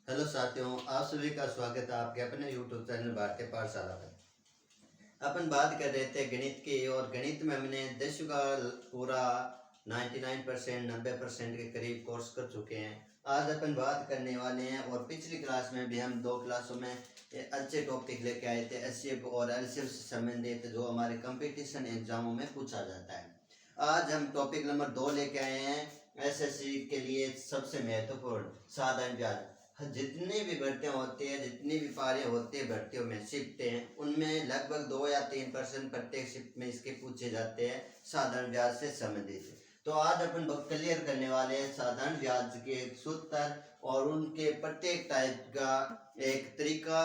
Hello साथियों, आप सभी का स्वागत है आपके अपने यूट्यूब चैनल भारतीय पाठशाला पर। अपन बात कर रहे थे गणित की, और गणित में हमने दसवीं का पूरा 99% 90% के करीब कोर्स कर चुके हैं। आज अपन बात करने वाले हैं, और पिछली क्लास में भी हम 2 क्लासों में अच्छे टॉपिक लेके आए थे एचसीएफ और एलसीएम से संबंधित, जो हमारे कंपटीशन एग्जामों में पूछा जाता है। आज हम टॉपिक नंबर 2 लेके आए हैं, एसएससी के लिए सबसे महत्वपूर्ण साधारण ब्याज। जितनी भी भर्तियां होती है, जितनी भी पारे होते हैं भर्तियों में, शिफ्ट हैं, उनमें लगभग 2 या 3% प्रत्येक शिफ्ट में इसके पूछे जाते हैं साधारण ब्याज से संबंधित। तो आज अपन क्लियर करने वाले हैं साधारण ब्याज के सूत्र और उनके प्रत्येक टाइप का एक तरीका,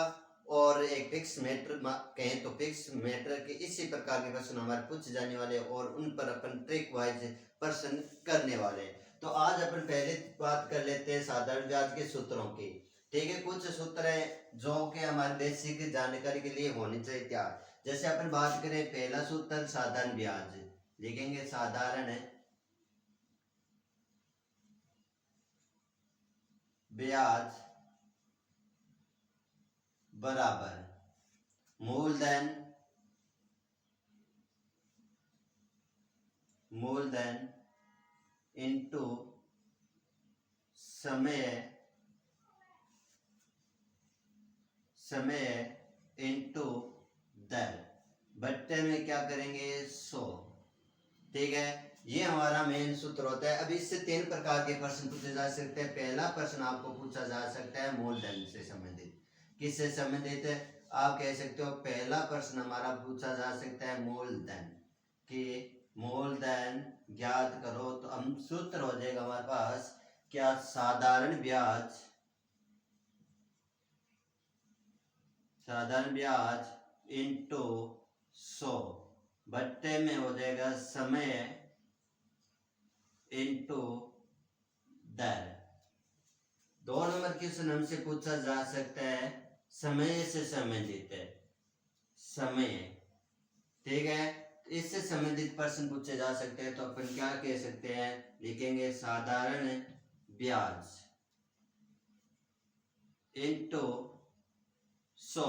और एक फिक्स मैटर कहें तो फिक्स मैटर के इसी प्रकार के प्रश्न हमारे पूछे जाने वाले, और उन पर अपन ट्रिक वाइज प्रश्न करने वाले हैं। तो आज अपन पहले बात कर लेते हैं साधारण ब्याज के सूत्रों की। ठीक है, कुछ सूत्र है जो कि हमारे बेसिक जानकारी के लिए होनी चाहिए तैयार। जैसे अपन बात करें, पहला सूत्र साधारण ब्याज लिखेंगे, साधारण ब्याज बराबर मूलधन इनटू समय इनटू दर, बट्टे में क्या करेंगे 100। ठीक है, ये हमारा मेन सूत्र होता है। अब इससे 3 प्रकार के प्रश्न पूछे जा सकते हैं। पहला प्रश्न आपको पूछा जा सकता है मूलधन से संबंधित। किससे संबंधित है? आप कह सकते हो पहला प्रश्न हमारा पूछा जा सकता है मूलधन, कि मूलधन ज्ञात करो। तो हम सूत्र हो जाएगा हमारे पास क्या, साधारण ब्याज इंटू 100 बट्टे में हो जाएगा समय इंटू दर। 2 नंबर क्वेश्चन हमसे पूछा जा सकता है समय से संबंधित है, समय। ठीक है, इससे संबंधित प्रश्न पूछे जा सकते हैं। तो अपन क्या कह सकते हैं, लिखेंगे साधारण ब्याज इंटू 100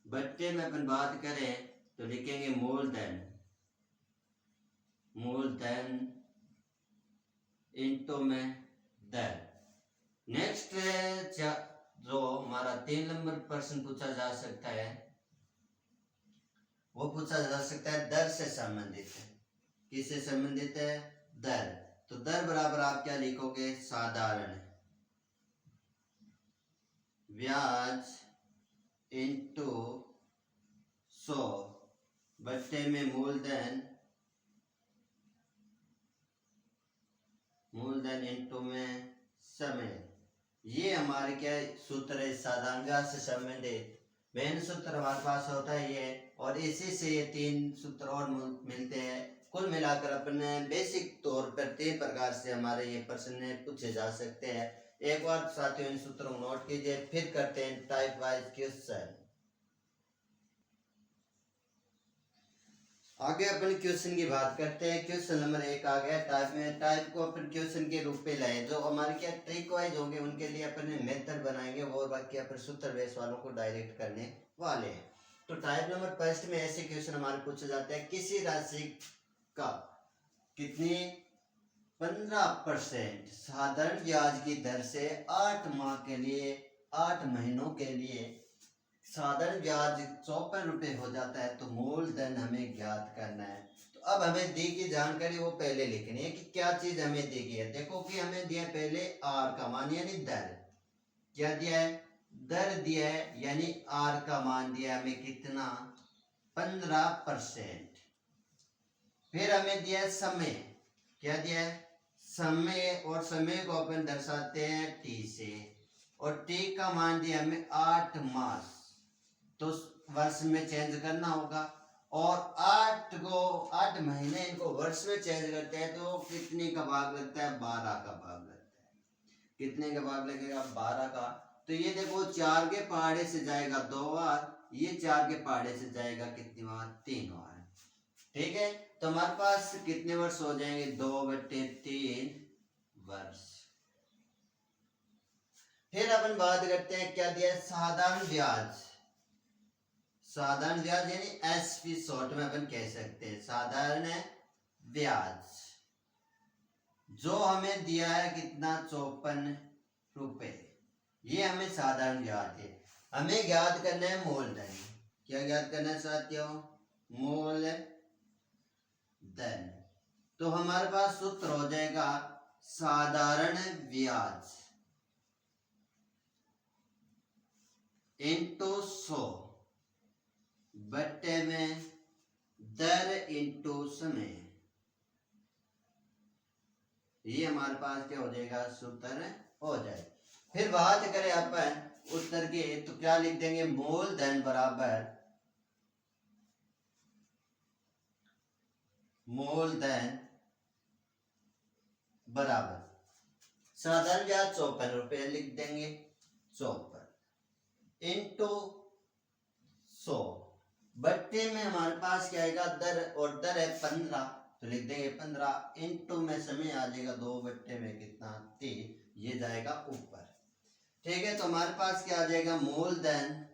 बट्टे में अपन बात करें तो लिखेंगे मूलधन इंटू में दर। नेक्स्ट जो हमारा 3 नंबर प्रश्न पूछा जा सकता है, वो पूछा जा सकता है दर से संबंधित है। किससे संबंधित है? दर। तो दर बराबर आप क्या लिखोगे, साधारण ब्याज इंटू 100 बट्टे में मूलधन इंटू में समय। ये हमारे क्या सूत्र है साधारण ब्याज से संबंधित। मेन सूत्र हमारे पास होता है ये, और इसी से ये 3 सूत्र और मिलते हैं। कुल मिलाकर अपने बेसिक तौर पर 3 प्रकार से हमारे ये प्रश्न पूछे जा सकते हैं। एक बार साथियों इन सूत्रों को नोट कीजिए, फिर करते हैं टाइप वाइज क्वेश्चन। आगे अपन क्वेश्चन की बात करते हैं। क्वेश्चन नंबर 1 आ गया टाइप में। टाइप को अपन क्वेश्चन के रूप में लाए, जो हमारे क्या ट्रिक वाइज होंगे उनके लिए अपन मेथड बनाएंगे, और बाकी अपन सूत्र बेस वालों को डायरेक्ट करने वाले हैं। तो टाइप नंबर फर्स्ट में ऐसे क्वेश्चन हमारे पूछे जाते हैं, किसी राशि का कितनी 15% साधारण ब्याज की दर से 8 माह के लिए 8 महीनों के लिए साधारण ब्याज 54 रुपए हो जाता है, तो मूलधन हमें ज्ञात करना है। तो अब हमें दी की जानकारी वो पहले लिखनी है कि क्या चीज हमें दी गई है। देखो कि हमें दिया पहले आर का मान यानी दर। क्या दिया है? दर दिया है, यानी आर का मान दिया हमें कितना, 15%। फिर हमें दिया है समय। क्या दिया है? समय, और समय को अपन दर्शाते हैं टी से, और टी का मान दिया हमें 8 मास, तो वर्ष में चेंज करना होगा। और 8 महीने इनको वर्ष में चेंज करते हैं, तो कितने का भाग लगता है? 12 का भाग लगता है। कितने का भाग लगेगा? 12 का। तो ये देखो 4 के पहाड़े से जाएगा 2 बार, ये 4 के पहाड़े से जाएगा कितनी बार? 3 बार। ठीक है, तो हमारे पास कितने वर्ष हो जाएंगे? 2/3 वर्ष। फिर अपन बात करते हैं क्या दिया है, साधारण ब्याज। साधारण ब्याज यानी एसपी शॉर्ट में अपन कह सकते हैं साधारण ब्याज, जो हमें दिया है कितना, 54 रुपए। ये हमें साधारण ब्याज है। हमें ज्ञात करना है मूलधन। क्या ज्ञात करना है साथियों, मूलधन। तो हमारे पास सूत्र हो जाएगा साधारण ब्याज इंटू 100 बट्टे में दर इंटू समय। ये हमारे पास क्या हो जाएगा, सूत्र हो जाए। फिर बात करें अपन उत्तर की, तो क्या लिख देंगे, मूलधन बराबर मूलधन बराबर साधारण ब्याज 54 रुपए लिख देंगे, 54 इंटू 100 बट्टे में हमारे पास क्या आएगा, दर, और दर है 15 तो लिख देंगे 15 इंटू में समय आ जाएगा 2 बट्टे में कितना, 3, ये जाएगा ऊपर। ठीक है, तो हमारे पास क्या आ जाएगा, मूलधन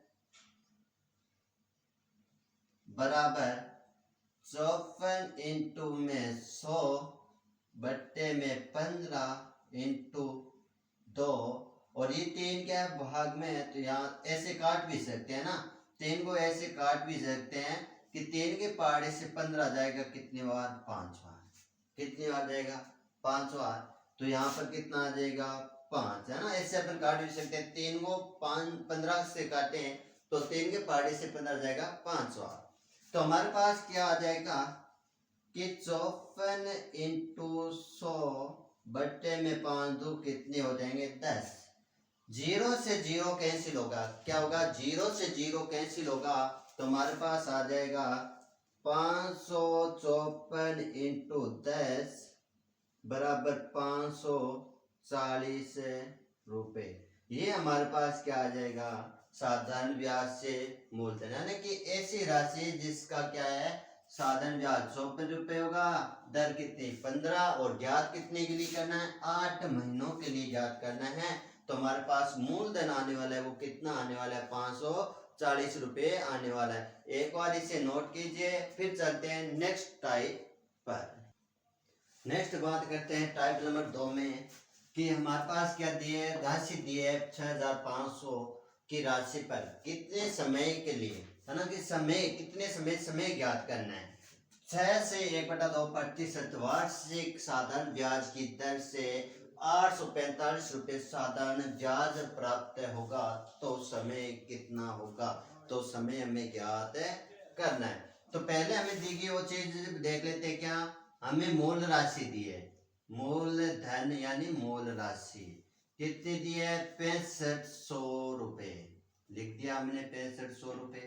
बराबर 54 इंटू में 100 बट्टे में 15 इंटू 2, और ये 3 क्या है, भाग में है तो यहाँ ऐसे काट भी सकते हैं ना, 3 को ऐसे काट भी सकते हैं कि 3 के पहाड़े से 15 जाएगा कितनी बार, 5 बार। कितनी बार जाएगा, 5 बार। तो यहाँ पर कितना आ जाएगा, 5, है ना। ऐसे अपन काट भी सकते हैं, 3 को 15 से काटे तो 3 के पहाड़े से 15 जाएगा 5 बार। तो हमारे पास क्या आ जाएगा कि 54 इंटू 100 बट्टे में 5 2 कितने हो जाएंगे, 10। 0 से 0 कैंसिल होगा, क्या होगा, 0 से 0 कैंसिल होगा, तो हमारे पास आ जाएगा 554 इंटू 10 बराबर 540 रुपए। ये हमारे पास क्या आ जाएगा, साधारण ब्याज से मूलधन, यानी कि ऐसी राशि जिसका क्या है, साधारण ब्याज 54 रुपए होगा, दर कितनी, 15, और ज्ञात कितने के लिए करना है, 8 महीनों के लिए ज्ञात करना है। तो हमारे पास मूलधन आने वाला है, वो कितना आने वाला है, 540 रुपए आने वाला है। एक बार इसे नोट कीजिए। फिर चलते हैं नेक्स्ट टाइप पर। नेक्स्ट बात करते हैं टाइप नंबर 2 में कि हमारे पास क्या दिए, राशि दी है 6500 की राशि पर कितने समय के लिए, है ना, कि समय कितने समय ज्ञात करना है। 6 से 1/2% वार्षिक साधारण ब्याज की दर से 845 रुपए साधारण ब्याज प्राप्त होगा, तो समय कितना होगा। तो समय हमें ज्ञात करना है। तो पहले हमें दी गई वो चीज देख लेते हैं, क्या हमें मूल राशि दी है, मूलधन यानी मूल राशि कितनी दी है, 6500 रुपए लिख दिया हमने, 6500 रुपए।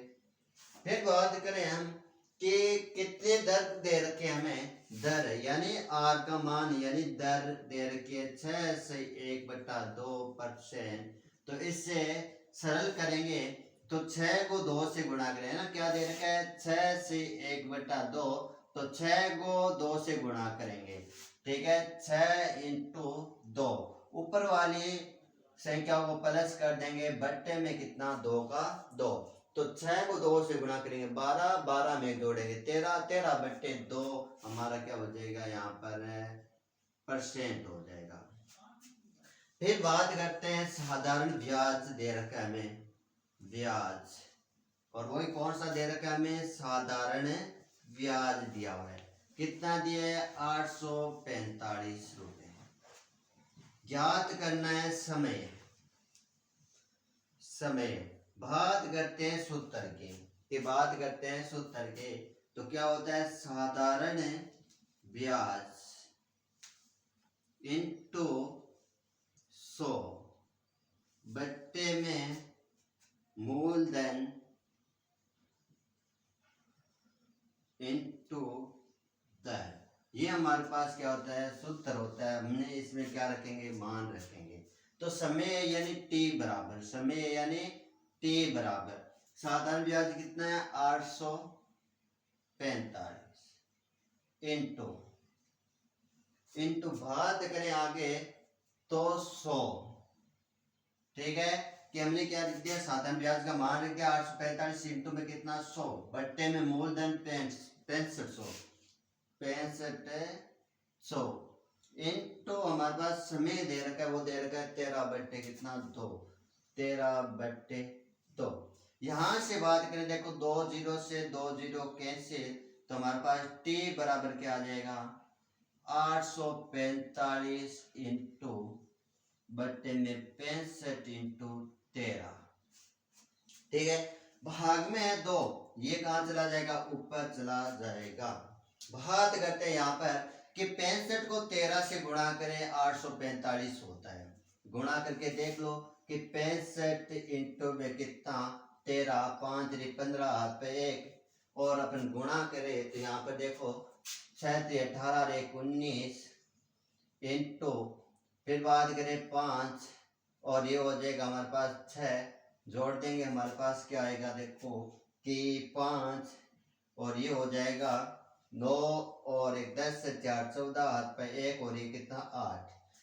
फिर बात करें हम कि कितने दर दे रखे हमें, दर यानी आर का मान यानी दर दे रखी है 6 से 1/2%। तो इससे सरल करेंगे तो 6 को 2 से गुणा करें ना, क्या दे रखा है, 6 से 1/2, तो 6 को 2 से गुणा करेंगे। ठीक है, 6 इंटू 2, ऊपर वाली संख्या को प्लस कर देंगे, बट्टे में कितना, 2 का 2, तो 6 को 2 से गुणा करेंगे, 12 12 में जोड़ेंगे 13 13 बट्टे 2, हमारा क्या हो जाएगा, यहाँ पर परसेंट हो जाएगा। फिर बात करते हैं साधारण ब्याज दे रखा है हमें, ब्याज, और वही कौन सा दे रखा है हमें, साधारण ब्याज दिया हुआ है। कितना दिया है, 845 रुपए। ज्ञात करना है समय। समय बात करते हैं सूत्र की, बात करते हैं सूत्र के, तो क्या होता है, साधारण ब्याज इंटू 100 बट्टे में मूलधन इंटू दर। ये हमारे पास क्या होता है, सूत्र होता है। हमने इसमें क्या रखेंगे, मान रखेंगे। तो समय यानी टी बराबर, समय यानी टी बराबर साधारण ब्याज कितना है, 845 इंटू बात करें आगे तो 100। ठीक है, कि हमने क्या लिख दिया, साधारण ब्याज का मान रख दिया 845 इंटू में कितना 100 बट्टे में मूलधन 6500 इंटू हमारे पास समय दे रखा है, वो दे रखा है 13 बट्टे कितना 2, 13/2। यहां से बात करें, देखो 2 0 से 2 0 कैंसिल, तो हमारे पास t बराबर क्या आ जाएगा 845 इंटू बट्टे में 65 इंटू 13। ठीक है, भाग में है 2, ये कहां चला जाएगा, ऊपर चला जाएगा। बात करते हैं यहाँ पर कि 65 को 13 से गुणा करें 845 होता है। गुणा करके देख लो कि 65 इंटू में कितना 13, 5 15 हाथ पे 1, और अपन गुणा करें तो यहाँ पर देखो 6 18 19 इंटू, फिर बात करें 5 और ये हो जाएगा हमारे पास 6, जोड़ देंगे हमारे पास क्या आएगा, देखो कि 5 और ये हो जाएगा 9 और 1 10 से 4 14 हाथ पे 1 और ये कितना 8।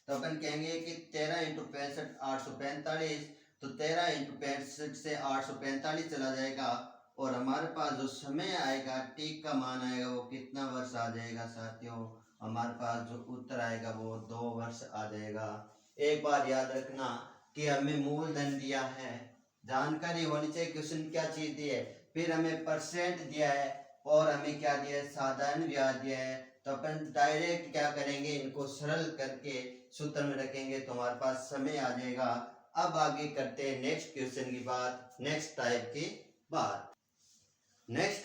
तो अपन कहेंगे कि 13 इंटू 65 845, तो 13 इंटू 65 से 845 चला जाएगा, और हमारे पास जो समय आएगा टी का मान आएगा वो कितना वर्ष आ जाएगा साथियों, हमारे पास जो उत्तर आएगा वो 2 वर्ष आ जाएगा। एक बार याद रखना कि हमें मूलधन दिया है, जानकारी होनी चाहिए क्वेश्चन क्या चीज दी है, फिर हमें परसेंट दिया है और हमें क्या दिया है, साधारण ब्याज दिया है। तो अपन डायरेक्ट क्या करेंगे, इनको सरल करके सूत्र में रखेंगे तो हमारे पास समय आ जाएगा। अब आगे करते हैं नेक्स्ट क्वेश्चन की बात, नेक्स्ट टाइप की बात। नेक्स्ट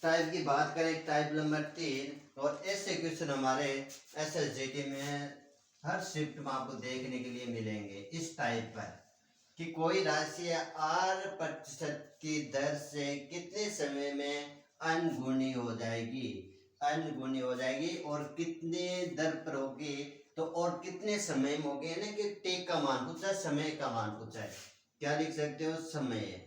टाइप की बात करें, टाइप नंबर 3, और ऐसे क्वेश्चन हमारे SSGT में हर शिफ्ट में आपको देखने के लिए मिलेंगे इस टाइप पर कि कोई राशि R% की दर से कितने समय में अनगुणी हो जाएगी, अनगुणी हो जाएगी, और कितने दर पर होगी, तो और कितने समय में होगी, यानी कि टी का मान पूछा, समय का मान पूछा है। क्या लिख सकते हो, समय,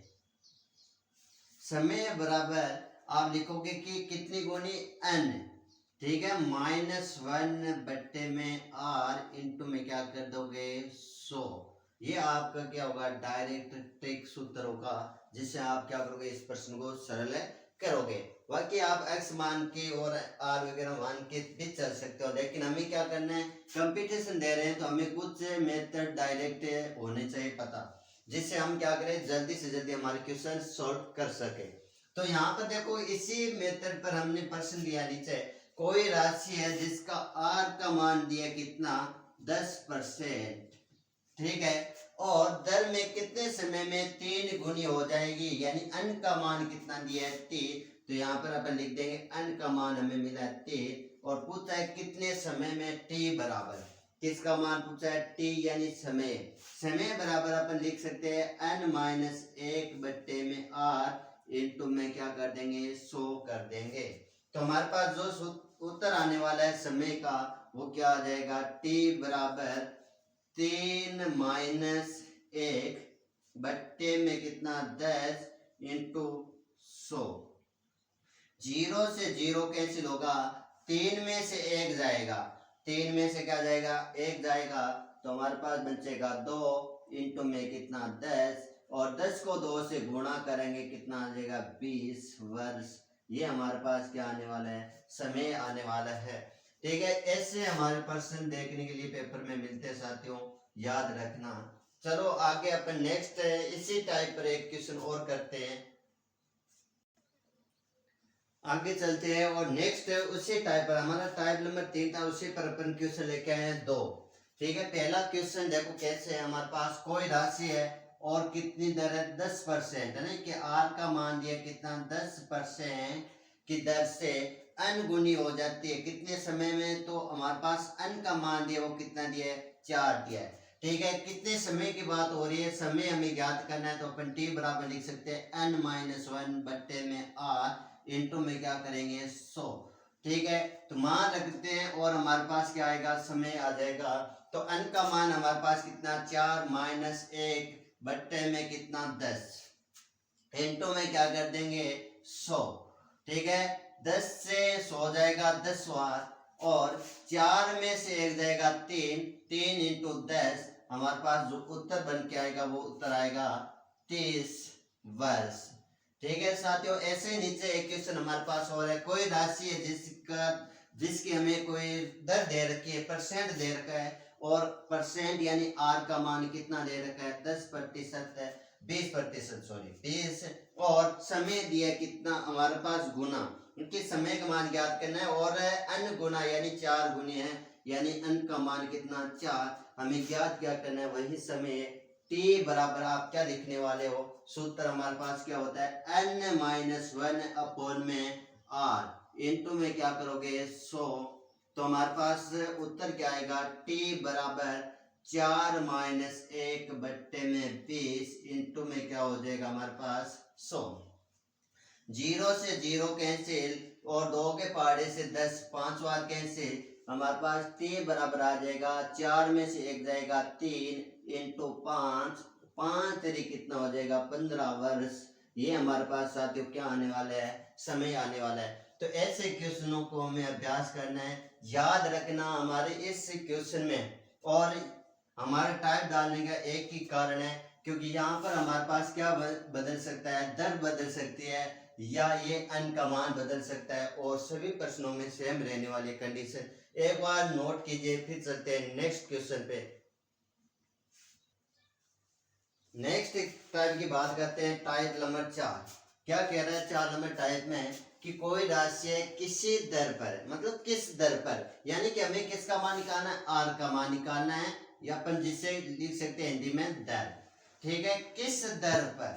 समय बराबर आप लिखोगे कि कितनी गुनी n, ठीक है, -1 बट्टे में r इंटू में क्या कर दोगे 100। ये आपका क्या होगा, डायरेक्ट ट्रिक सूत्र होगा, जिससे आप क्या करोगे, इस प्रश्न को सरल करोगे। बाकी आप x मान के और r वगैरह मान के भी चल सकते हो, लेकिन हमें क्या करना है, कंपटीशन दे रहे हैं तो हमें कुछ मेथड डायरेक्ट होने चाहिए पता, जिससे हम क्या करें, जल्दी से जल्दी हमारे क्वेश्चन सॉल्व कर सके। तो यहाँ पर देखो इसी मेथड पर हमने प्रश्न दिया, नीचे कोई राशि है जिसका r का मान दिया कितना 10%, ठीक है, और दर में कितने समय में 3 गुनी हो जाएगी, यानी n का मान कितना दिया है 3, तो यहाँ पर अपन लिख देंगे n का मान हमें मिला है 3, और पूछा है कितने समय में t बराबर, किसका मान पूछा है t यानी समय, समय बराबर अपन लिख सकते हैं n-1 बट्टे में r इंटू में क्या कर देंगे 100 कर देंगे। तो हमारे पास जो उत्तर आने वाला है समय का वो क्या आ जाएगा, t बराबर 3-1 बट्टे में कितना 10 इंटू 100। 0 से 0 कैंसिल होगा, 3 में से 1 जाएगा, 3 में से क्या जाएगा 1 जाएगा, तो हमारे पास बचेगा 2 इंटू में कितना 10, और 10 को 2 से गुणा करेंगे कितना आ जाएगा 20 वर्ष। ये हमारे पास क्या आने वाला है, समय आने वाला है। ठीक है, ऐसे हमारे प्रश्न देखने के लिए पेपर में मिलते हैं साथियों, याद रखना। चलो आगे अपन नेक्स्ट इसी टाइप पर एक क्वेश्चन और करते हैं, आगे चलते हैं। और नेक्स्ट उसी टाइप पर, हमारा टाइप नंबर 3 था, उसी पर अपन क्वेश्चन लेके आए हैं 2। ठीक है, पहला क्वेश्चन देखो कैसे है, हमारे पास कोई राशि है और कितनी दर है 10%, है ना, कि r का मान दिया कितना 10% की दर से अनगुनी हो जाती है कितने समय में, तो हमारे पास n का मान दिया वो कितना दिया है 4 दिया है। ठीक है, कितने समय की बात हो रही है, समय हमें ज्ञात करना है, तो अपन t बराबर लिख सकते हैं n-1 बट्टे में r इंटू में क्या करेंगे 100। ठीक है, तो मान रखते हैं और हमारे पास क्या आएगा, समय आ जाएगा। तो n का मान हमारे पास कितना 4-1 बट्टे में कितना 10 इंटू में क्या कर देंगे 100। ठीक है, 10 से 100 जाएगा 10 बार, और 4 में से 1 जाएगा 3 इंटू 10, हमारे पास जो उत्तर बन के आएगा वो उत्तर आएगा 30 वर्ष। ठीक है साथियों, ऐसे नीचे एक क्वेश्चन हमारे पास और है, कोई राशि है जिसकी हमें कोई दर दे रखी है, परसेंट दे रखा है, और परसेंट यानी आर का मान कितना दे रखा है, 10% है, 20%, सॉरी 20, और समय दिया कितना हमारे पास गुना, क्योंकि समय का मान ज्ञात करना है, और अन गुना यानी 4 गुने है, यानी अन का मान कितना 4, हमें ज्ञात क्या करना है, वही समय t बराबर आप क्या लिखने वाले हो, सूत्र हमारे पास क्या होता है n-1 अपॉन में r, इनटू में क्या करोगे 100, तो हमारे पास उत्तर क्या आएगा t बराबर 4 माइनस 1 बट्टे में 20, इनटू में क्या हो जाएगा हमारे पास 100, 0 से 0 कैंसिल, और 2 के पहाड़े से 10 5 बार कैंसिल, हमारे पास t बराबर आ जाएगा 4 में से 1 जाएगा 3 इंटू 5, 5 तेरी कितना हो जाएगा 15 वर्ष। ये हमारे पास साथियों क्या आने वाला है, समय आने वाला है। तो ऐसे क्वेश्चनों को हमें अभ्यास करना है, याद रखना हमारे इस क्वेश्चन में, और हमारे टाइप डालने का एक ही कारण है, क्योंकि यहाँ पर हमारे पास क्या बदल सकता है, दर बदल सकती है, या ये अन का मान बदल सकता है, और सभी प्रश्नों में सेम रहने वाली कंडीशन एक बार नोट कीजिए। फिर चलते हैं नेक्स्ट क्वेश्चन पे। नेक्स्ट टाइप की बात करते हैं, टाइप नंबर 4। क्या कह रहा है 4 नंबर टाइप में, कि कोई राशि है किसी दर पर, मतलब किस दर पर, यानी कि हमें किसका मान निकालना है, आर का मान निकालना है, या अपन जिसे लिख सकते हैं हिंदी में दर। ठीक है, किस दर पर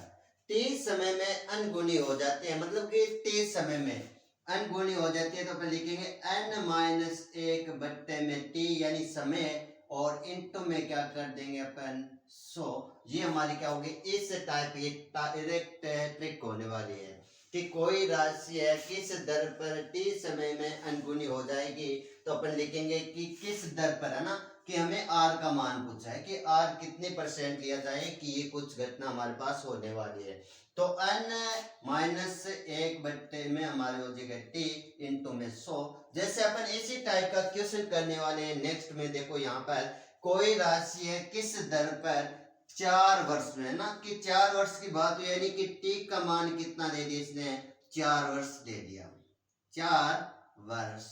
t समय में अनगुनी हो जाती है, मतलब कि t समय में अनगुनी हो जाती है, तो अपन लिखेंगे n-1 बट्टे में t यानी समय, और इनटू में क्या कर देंगे अपन 100। ये हमारी क्या होगी, इस टाइप की डायरेक्ट ट्रिक होने वाली है, कि कोई राशि है किस दर पर t समय में अनगुनी हो जाएगी, तो अपन लिखेंगे कि किस दर पर, है ना, कि हमें r का मान पूछा है कि r कितने परसेंट लिया जाए कि ये कुछ घटना हमारे पास होने वाली है, तो n-1 बट्टे में हमारे हो जाएगा t इंटू में 100। जैसे अपन इसी टाइप का क्वेश्चन करने वाले हैं नेक्स्ट में, देखो यहाँ पर कोई राशि है किस दर पर 4 वर्ष में, है ना, कि 4 वर्ष की बात हुई, यानी कि t का मान कितना दे दिया इसने, 4 वर्ष दे दिया, 4 वर्ष।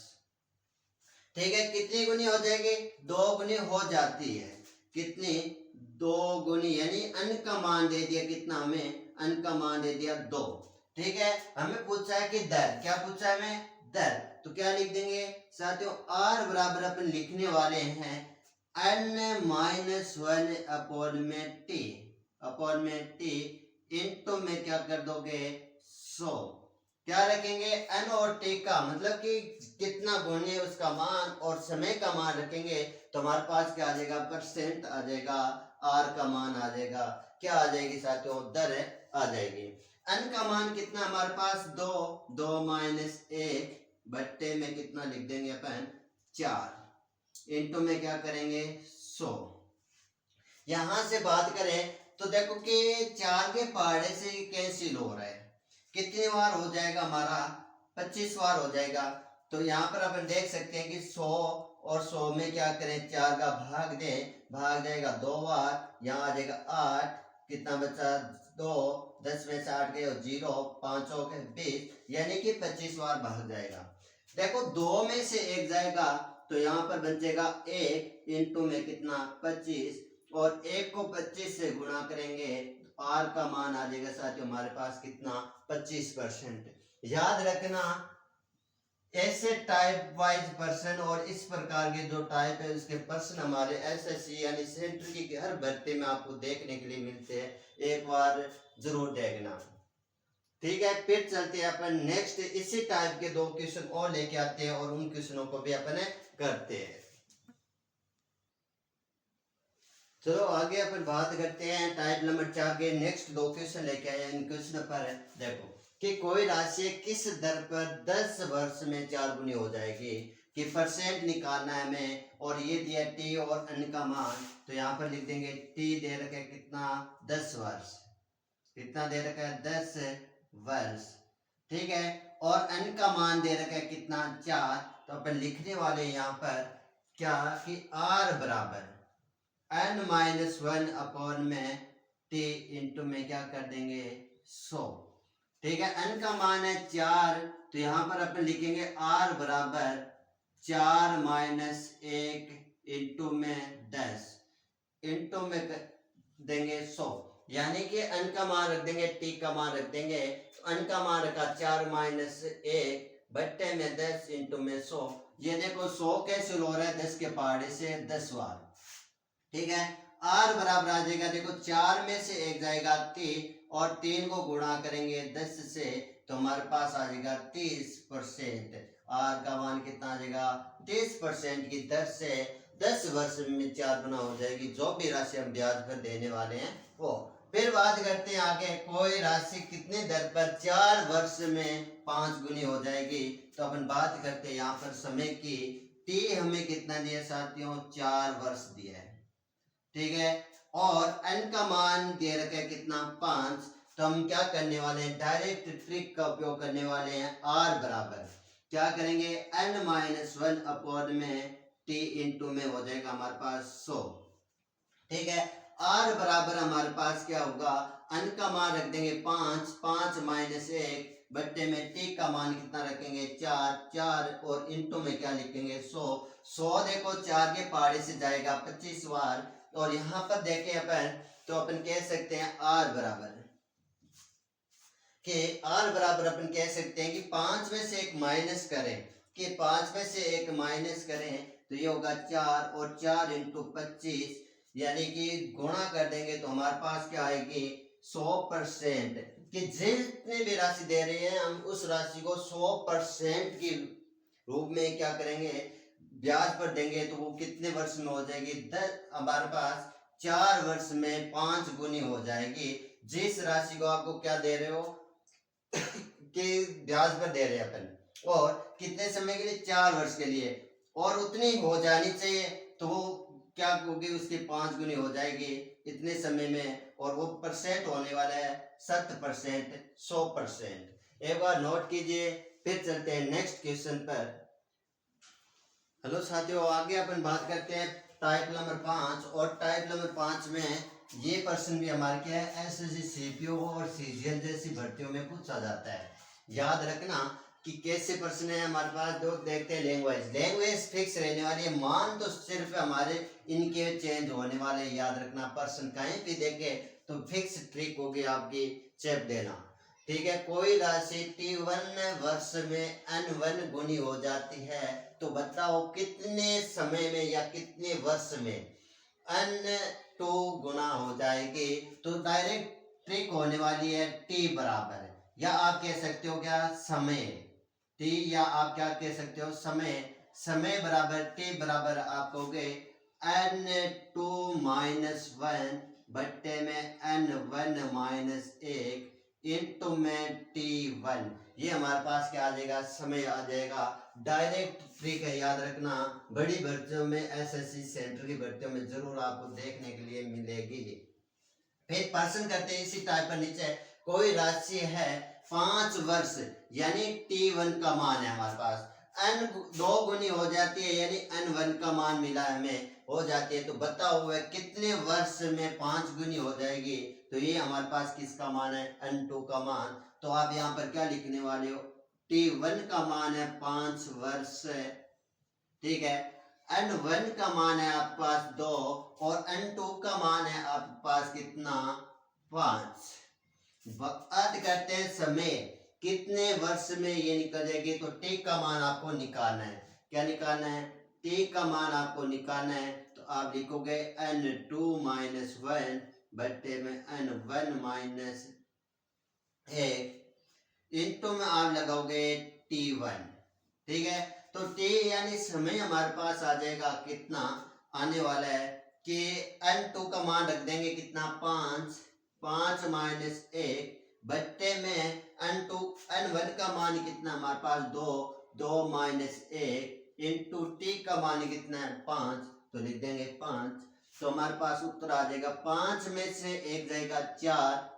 ठीक है, कितनी गुनी हो जाएगी, 2 गुनी हो जाती है, कितनी 2 गुनी, यानी अन का मान दे दिया कितना, हमें अन का मान दे दिया 2। ठीक है, हमें पूछा है कि दर, क्या पूछा है हमें, दर, तो क्या लिख देंगे साथियों, r बराबर अपन लिखने वाले हैं n-1 अपॉन में t इनटू में क्या कर दोगे 100, क्या रखेंगे n और t का, मतलब कि कितना गुणे उसका मान और समय का मान रखेंगे, तो हमारे पास क्या आ जाएगा, परसेंट आ जाएगा, r का मान आ जाएगा, क्या आ जाएगी साथियों, दर आ जाएगी। n का मान कितना हमारे पास 2 माइनस 1 बट्टे में कितना लिख देंगे अपन 4, इनटू में क्या करेंगे 100। यहां से बात करें तो देखो कि 4 के पहाड़े से कैंसिल हो रहा है, कितनी बार हो जाएगा हमारा, 25 बार हो जाएगा। तो यहाँ पर अपन देख सकते हैं कि 100 और 100 में क्या करें, 4 का भाग दें, भाग जाएगा 2 बार, यहाँ आ जाएगा 8, कितना बचा 2, 10 में से 8 गए 0, 5 हो गए 20, यानी कि 25 बार भाग जाएगा। देखो 2 में से 1 जाएगा, तो यहाँ पर बन जाएगा 1 इंटू में कितना 25, और 1 को 25 से गुणा करेंगे, आर का मान आ जाएगा साथियों हमारे पास कितना 25%। याद रखना ऐसे टाइप वाइज पर्सन और इस प्रकार के जो टाइप है उसके पर्सन हमारे एसएससी यानी सेंटर की हर भर्ती में आपको देखने के लिए मिलते हैं, एक बार जरूर देखना। ठीक है, फिर चलते हैं अपन नेक्स्ट, इसी टाइप के 2 क्वेश्चन और लेके आते हैं और उन क्वेश्चनों को भी अपन करते हैं। चलो आगे अपन बात करते हैं टाइप नंबर 4 के नेक्स्ट 2 क्वेश्चन लेके आए। इन क्वेश्चन पर देखो कि कोई राशि किस दर पर 10 वर्ष में 4 गुनी हो जाएगी, कि परसेंट निकालना है हमें, और ये दिया टी और अन का मान, तो यहाँ पर लिख देंगे टी दे रखा है कितना 10 वर्ष, कितना दे रखा है 10 वर्ष। ठीक है, और अन का मान दे रखा है कितना 4, तो अपन लिखने वाले यहाँ पर क्या कि आर बराबर n-1 अपॉन में t इंटू में क्या कर देंगे 100। ठीक है, n का मान है 4, तो यहाँ पर अपन लिखेंगे r बराबर 4 माइनस 1 इंटू में 10 इंटू में देंगे 100, यानी कि n का मान रख देंगे, t का मान रख देंगे। तो n का मान रखा 4 माइनस 1 बट्टे में 10 इंटू में 100। ये देखो 100 कैसे हो रहा है 10 के पहाड़े से 10 बार। ठीक है, r बराबर आ जाएगा, देखो 4 में से 1 जाएगा 3 और 3 को गुणा करेंगे 10 से, तो हमारे पास आ जाएगा 30%। r का मान कितना आ जाएगा 30% की दर से 10 वर्ष में 4 गुना हो जाएगी, जो भी राशि हम ब्याज पर देने वाले हैं वो। फिर बात करते हैं आगे, कोई राशि कितने दर पर 4 वर्ष में 5 गुनी हो जाएगी। तो अपन बात करते हैं यहाँ पर समय की। t हमें कितना दिया साथियों 4 वर्ष दिया है। ठीक है, और n का मान दे रखा है कितना 5। तो हम क्या करने वाले हैं, डायरेक्ट ट्रिक का उपयोग करने वाले हैं। r बराबर क्या करेंगे n-1 अपॉन में t इंटू में हो जाएगा हमारे पास 100। ठीक है, r बराबर हमारे पास क्या होगा, n का मान रख देंगे 5, 5 माइनस 1 बट्टे में t का मान कितना रखेंगे 4, 4 और इंटू में क्या लिखेंगे 100। 100 देखो 4 के पहाड़े से जाएगा 25 बार, और यहाँ पर देखें अपन, तो अपन कह सकते हैं r बराबर अपन कह सकते हैं कि 5 में से 1 माइनस करें, कि 5 में से 1 माइनस करें तो ये होगा 4 और 4 इंटू 25, यानी कि गुणा कर देंगे तो हमारे पास क्या आएगी 100%। कि जितने भी राशि दे रहे हैं हम उस राशि को 100% की रूप में क्या करेंगे ब्याज पर देंगे, तो वो कितने वर्ष में हो जाएगी हमारे पास 4 वर्ष में 5 गुनी हो जाएगी। जिस राशि को आपको क्या दे रहे हो कि ब्याज पर दे रहे हैं अपन, और कितने समय के लिए 4 वर्ष के लिए, और उतनी हो जानी चाहिए, तो वो क्या होगी उसकी 5 गुनी हो जाएगी इतने समय में, और वो परसेंट होने वाला है 7%, 100%। एक बार नोट कीजिए, फिर चलते हैं नेक्स्ट क्वेश्चन पर। हेलो साथियों, आगे अपन बात करते हैं टाइप नंबर 5, और टाइप नंबर 5 में ये प्रश्न भी हमारे क्या है एसएससी सीपीओ और सीजीएल जैसी भर्तियों में पूछा जाता है। याद रखना कि कैसे प्रश्न है हमारे पास, दो देखते हैं। लैंग्वेज फिक्स रहने वाली है, मान तो सिर्फ हमारे इनके चेंज होने वाले। याद रखना प्रश्न कहीं भी देखे तो फिक्स ट्रिक होगी आपकी, चेप देना। ठीक है, कोई राशि t1 वर्ष में n1 गुनी हो जाती है, तो बताओ कितने समय में या कितने वर्ष में n2 गुना हो जाएगी। तो डायरेक्ट ट्रिक होने वाली है t बराबर, या आप कह सकते हो क्या समय t, या आप क्या कह सकते हो समय बराबर t बराबर आप कहोगे n2 माइनस 1 बट्टे में n1 माइनस 1 इंटू में t1। ये हमारे पास क्या आ जाएगा समय आ जाएगा। डायरेक्ट ट्रिक है, याद रखना, बड़ी भर्तियों में एसएससी सेंटर की भर्तियों में जरूर आपको देखने के लिए मिलेगी। फिर प्रश्न करते हैं इसी टाइप पर, नीचे कोई राशि है 5 वर्ष, यानी t1 का मान है हमारे पास, n 2 गुनी हो जाती है, यानी n1 का मान मिला है हमें हो जाती है, तो बताओ हुआ कितने वर्ष में 5 गुनी हो जाएगी। तो ये हमारे पास किसका मान है n2 का मान। तो आप यहाँ पर क्या लिखने वाले हो, t1 का मान है 5 वर्ष। ठीक है, n1 का मान है आपके पास 2 और n2 का मान है आपके पास कितना 5। बात करते हैं समय कितने वर्ष में ये निकल जाएगी। तो t का मान आपको निकालना है, क्या निकालना है t का मान आपको निकालना है। तो आप लिखोगे n2 माइनस 1 बट्टे में n1 माइनस 1 इंटू में आप लगाओगे t1। ठीक है, तो t यानी समय हमारे पास आ जाएगा कितना आने वाला है कि n2 का मान रख देंगे कितना 5 माइनस 1 बट्टे में n1 का मान कितना हमारे पास 2 माइनस 1 इंटू टी का मान कितना है 5, तो लिख देंगे 5। तो हमारे पास उत्तर आ जाएगा 5 में से 1 जाएगा 4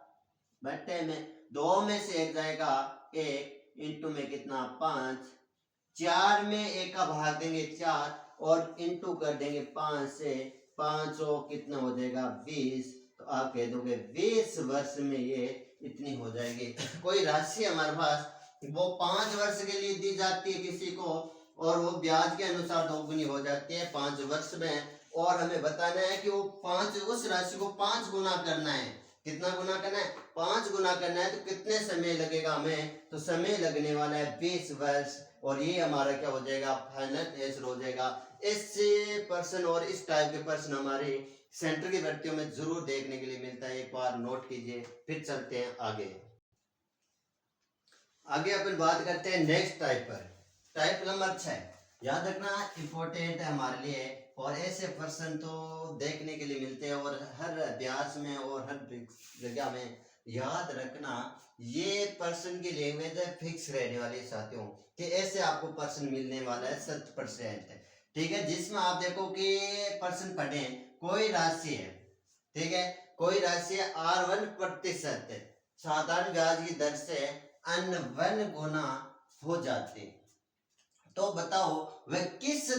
बट्टे में 2 में से 1 जाएगा 1 इंटू में कितना 5, 4 में 1 का भाग देंगे 4 और इंटू कर देंगे 5 से, 5 कितना हो जाएगा 20, तो आप कह दोगे 20 वर्ष में ये इतनी हो जाएगी। कोई राशि हमारे पास वो 5 वर्ष के लिए दी जाती है किसी को, और वो ब्याज के अनुसार दोगुनी हो जाती है 5 वर्ष में, और हमें बताना है कि वो 5 उस राशि को 5 गुना करना है। कितना गुना करना है? 5 गुना करना है। तो कितने समय लगेगा हमें? तो समय लगने वाला है 20 वर्ष, और ये हमारा क्या हो जाएगा? फाइनल आंसर हो जाएगा। इससे प्रश्न और इस टाइप के प्रश्न हमारे सेंटर की भर्तियों में जरूर देखने के लिए मिलता है, एक बार नोट कीजिए। फिर चलते हैं आगे। आगे अपन बात करते हैं नेक्स्ट टाइप पर, टाइप नंबर 6। याद रखना इंपॉर्टेंट है हमारे लिए, और ऐसे प्रश्न तो देखने के लिए मिलते हैं और हर अभ्यास में और हर जगह में। याद रखना ये प्रश्न की लैंग्वेज है फिक्स रहने वाली साथियों, कि ऐसे आपको प्रश्न मिलने वाला है 100%। ठीक है, जिसमें आप देखो कि प्रश्न पढ़े, कोई राशि है, ठीक है, कोई राशि R1% साधारण ब्याज की दर से N1 गुना हो जाती, तो बताओ वह किस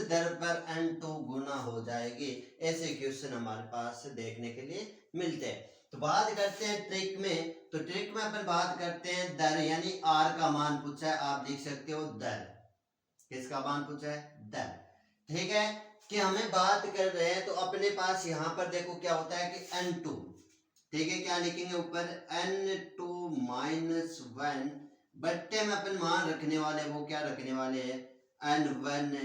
दर पर N2 गुना हो जाएगी। ऐसे क्वेश्चन हमारे पास देखने के लिए मिलते हैं। तो बात करते हैं ट्रिक में। तो ट्रिक में अपन बात करते हैं दर, यानी R का मान पूछा है, आप लिख सकते हो दर। किसका मान पूछा है? दर। ठीक है, कि हमें बात कर रहे हैं, तो अपने पास यहाँ पर देखो क्या होता है कि N2, ठीक है, क्या लिखेंगे ऊपर? N2 माइनस 1 बट्टे में अपन मान रखने वाले, वो क्या रखने वाले हैं? N1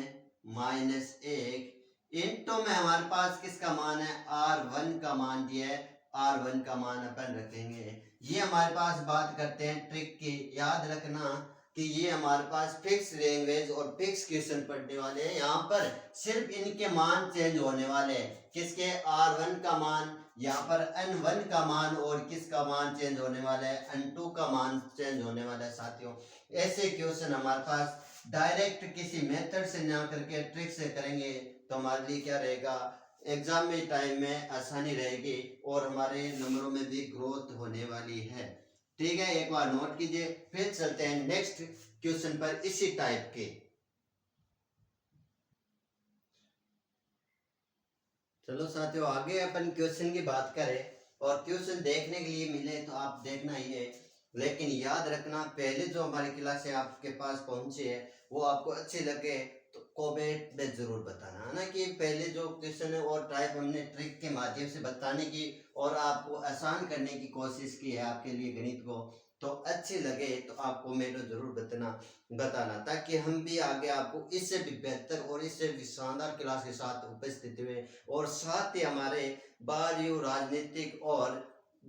माइनस 1 इंटू में हमारे पास किसका मान है? R1 का मान दिया है, R1 का मान अपन रखेंगे। ये हमारे पास बात करते हैं ट्रिक की। याद रखना कि ये हमारे पास फिक्स लैंग्वेज और फिक्स क्वेश्चन पढ़ने वाले हैं। यहाँ पर सिर्फ इनके मान चेंज होने वाले हैं। किसके? R1 का मान, यहाँ पर N1 का मान, और किसका मान चेंज होने वाला है? N2 का मान चेंज होने वाला है साथियों। ऐसे क्वेश्चन हमारे पास डायरेक्ट किसी मेथड से ना करके ट्रिक से करेंगे, तो हमारे लिए क्या रहेगा? एग्जाम में टाइम में आसानी रहेगी और हमारे नंबरों में भी ग्रोथ होने वाली है। ठीक है, एक बार नोट कीजिए। फिर चलते हैं नेक्स्ट क्वेश्चन पर इसी टाइप के। चलो साथियों, आगे अपन क्वेश्चन की बात करें, और क्वेश्चन देखने के लिए मिले तो आप देखना ही है, लेकिन याद रखना पहले जो हमारी क्लासें आपके पास पहुंची है वो आपको अच्छी लगे तो कमेंट में जरूर बताना, है ना, कि पहले जो क्वेश्चन है और टाइप हमने ट्रिक के माध्यम से बताने की और आपको आसान करने की कोशिश की है आपके लिए गणित को, तो अच्छी लगे तो आप कमेंट में जरूर बताना, ताकि हम भी आगे आपको इससे भी बेहतर और इससे भी शानदार क्लास के साथ उपस्थित हुए, और साथ ही हमारे 12वीं राजनीतिक और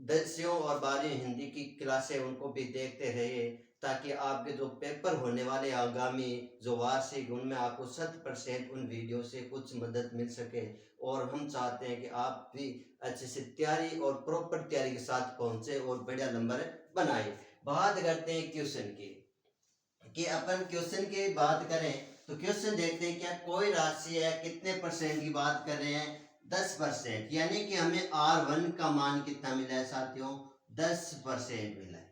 10वीं और 12वीं हिंदी की क्लासें उनको भी देखते रहिए, ताकि आपके जो पेपर होने वाले आगामी जो वार्षिक, उनमें आपको 100% उन वीडियो से कुछ मदद मिल सके। और हम चाहते हैं कि आप भी अच्छे से तैयारी और प्रॉपर तैयारी के साथ पहुंचे और बढ़िया नंबर बनाए। बात करते हैं क्वेश्चन की, कि अपन क्वेश्चन की बात करें तो क्वेश्चन देखते हैं क्या कोई राशि है, कितने परसेंट की बात कर रहे हैं? 10%, यानी कि हमें R1 का मान कितना मिला है साथियों? 10% मिला है।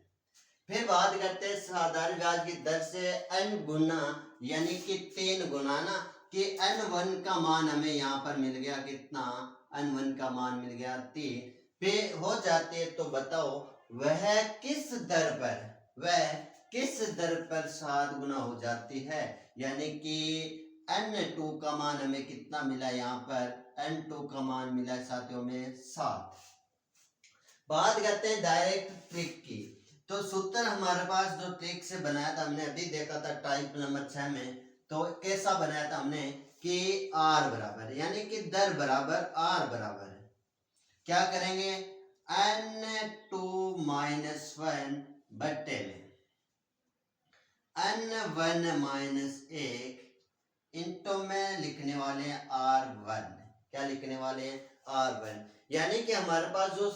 फिर बात करते हैं साधारण ब्याज की दर से N गुना, यानी कि 3 गुना ना, कि N1 का मान हमें यहाँ पर मिल गया कितना? N1 का मान मिल गया 3 पे हो जाते हैं। तो बताओ वह किस दर पर 7 गुना हो जाती है, यानी कि N2 का मान हमें कितना मिला? यहाँ पर N2 का मान मिला साथियों में 7। बात करते हैं डायरेक्ट ट्रिक की। तो सूत्र हमारे पास जो ट्रिक से बनाया था, हमने अभी देखा था टाइप नंबर 6 में, तो कैसा बनाया था हमने कि R बराबर, यानी कि दर बराबर R बराबर क्या करेंगे? N2 माइनस 1 बट्टे में N1 माइनस 1 इंटो में लिखने वाले हैं R1। क्या लिखने वाले हैं? R1। यानी कि हमारे पास जो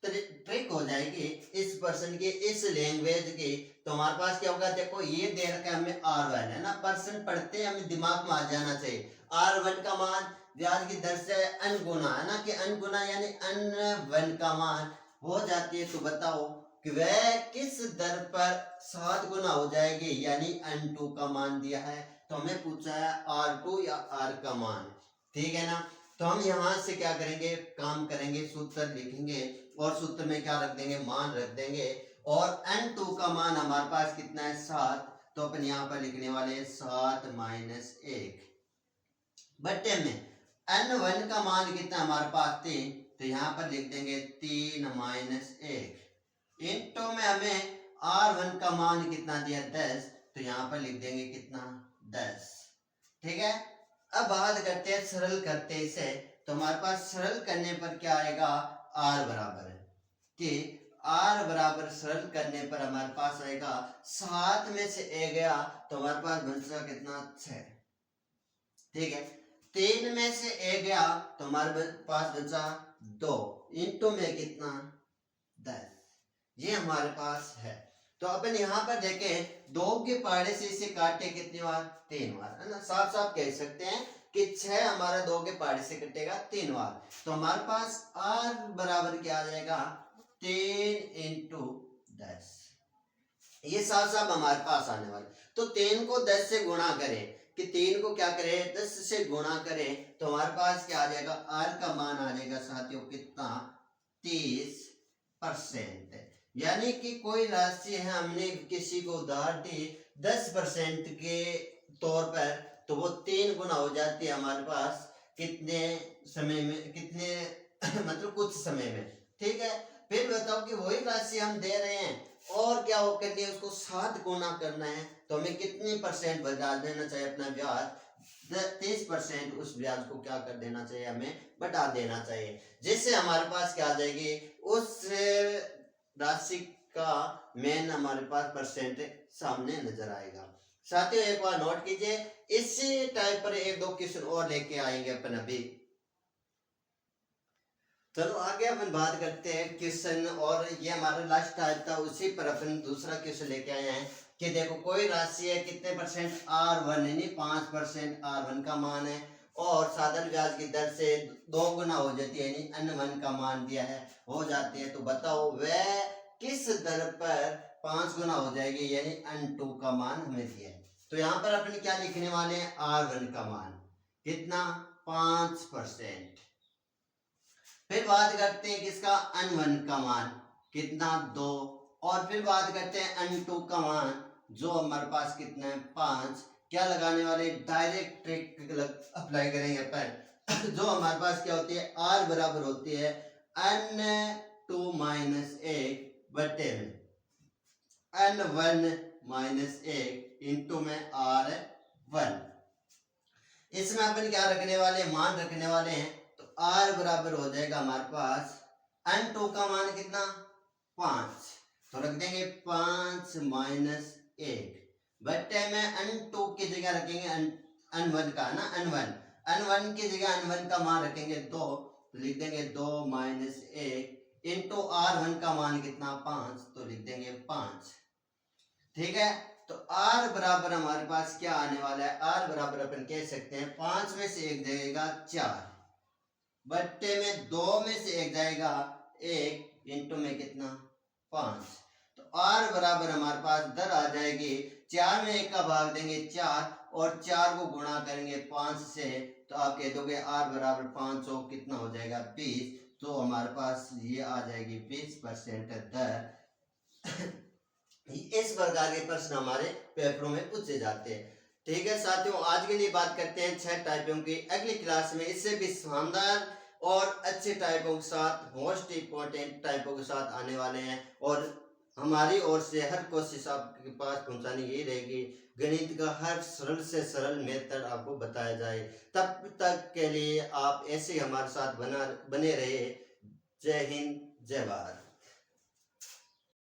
ट्रिक हो जाएगी इस पर्सन की, इस लैंग्वेज की, तो हमारे पास क्या होगा? देखो ये दे रखा है हमें R1, है ना, पर्सन पढ़ते हमें दिमाग में आ जाना चाहिए। R1 का मान ब्याज की दर से N गुना, है ना, कि N गुना यानी N1 का मान हो जाती है। तो बताओ कि वह किस दर पर 7 गुना हो जाएगी, यानी N2 का मान दिया है, तो हमें पूछा है R2 या R का मान। ठीक है ना। तो हम यहाँ से क्या करेंगे, काम करेंगे, सूत्र लिखेंगे और सूत्र में क्या रख देंगे, मान रख देंगे। और n2 का मान हमारे पास कितना है, 7, तो अपन यहाँ पर लिखने वाले हैं 7 माइनस 1 बट्टे में n1 का मान कितना हमारे पास 3, तो यहाँ पर लिख देंगे 3 माइनस 1 इंटू में हमें r1 का मान कितना दिया 10, तो यहाँ पर लिख देंगे कितना 10। ठीक है, अब बात करते हैं, सरल करते हैं इसे, तो हमारे पास सरल करने पर क्या आएगा, r बराबर है कि r बराबर सरल करने पर हमारे पास आएगा 7 में से a गया तो हमारे पास बचा कितना 6। ठीक है, 3 में से a गया तो हमारे पास बचा 2 इंटू में कितना 10, ये हमारे पास है। तो अपन यहाँ पर देखें 2 के पहाड़े से इसे काटे कितनी बार, 3 बार, है ना। साफ साफ कह सकते हैं कि 6 हमारा 2 के पहाड़े से कटेगा 3 बार, तो हमारे पास r बराबर क्या आ जाएगा 3 इंटू 10, ये साफ साफ हमारे पास आने वाले। तो 3 को 10 से गुणा करें कि 3 को क्या करें 10 से गुणा करें तो हमारे पास क्या आ जाएगा, r का मान आ जाएगा साथियों कितना 30%। यानी कि कोई राशि है, हमने किसी को उधार दी 10% के तौर पर, तो वो 3 गुना हो जाती है हमारे पास कितने समय में, कितने मतलब कुछ समय में। ठीक है, फिर बताओ कि वही राशि हम दे रहे हैं और क्या वो करनी है, उसको 7 गुना करना है, तो हमें कितनी परसेंट बचा देना चाहिए अपना ब्याज, 30%। उस ब्याज को क्या कर देना चाहिए, हमें बटा देना चाहिए, जिससे हमारे पास क्या आ जाएगी, उस राशि का मेन हमारे पास परसेंट सामने नजर आएगा। साथियों एक बार नोट कीजिए, इसी टाइप पर 1-2 क्वेश्चन और लेके आएंगे अपन अभी। चलो आगे अपन बात करते हैं क्वेश्चन, और ये हमारा लास्ट टाइप था, उसी पर अपन दूसरा क्वेश्चन लेके आए हैं कि देखो कोई राशि है कितने परसेंट, r1 यानी 5% r1 का मान है और साधारण ब्याज की दर से 2 गुना हो जाती है, यानी n1 का मान दिया है हो जाती है, तो बताओ वह किस दर पर 5 गुना हो जाएगी, यानी n2 का मान हमें दिया है। तो यहाँ पर अपन क्या लिखने वाले हैं, r1 का मान कितना 5%। फिर बात करते हैं किसका, n1 का मान कितना 2, और फिर बात करते हैं n2 का मान जो हमारे पास कितना है 5। क्या लगाने वाले, डायरेक्ट ट्रिक अप्लाई करेंगे अपन जो हमारे पास क्या होती है, r बराबर होती है n2 माइनस 1 बटे में n1 माइनस 1 इंटू में r1। इसमें अपन क्या रखने वाले, मान रखने वाले हैं, तो r बराबर हो जाएगा हमारे पास n2 का मान कितना 5, तो रख देंगे 5 माइनस 1 बट्टे में n2 की जगह रखेंगे n1 का ना, n1 की जगह n1 का मान रखेंगे 2, तो लिख देंगे 2 माइनस 1 इंटू r1 का मान कितना 5, तो लिख देंगे 5। ठीक है, तो r बराबर हमारे पास क्या आने वाला है, r बराबर अपन कह सकते हैं 5 में से 1 जाएगा 4 बट्टे में 2 में से 1 जाएगा 1 इंटू में कितना 5, तो r बराबर हमारे पास दर आ जाएगी 4 में 1 का भाग देंगे 4 और 4 को गुणा करेंगे 5 से, तो आप कह दोगे r बराबर 5 हो कितना हो जाएगा 20, तो हमारे पास ये आ जाएगी 20% दर। इस प्रकार के प्रश्न हमारे पेपरों में पूछे जाते हैं। ठीक है साथियों, आज के लिए बात करते हैं 6 टाइपों की। अगली क्लास में इससे भी शानदार और अच्छे टाइपों के साथ, मोस्ट इम्पोर्टेंट टाइपों के साथ आने वाले हैं, और हमारी ओर से हर कोशिश आपके पास पहुंचाने यही रहेगी, गणित का हर सरल से सरल मेथड आपको बताया जाए। तब तक के लिए आप ऐसे हमारे साथ बने रहे। जय हिंद, जय भारत।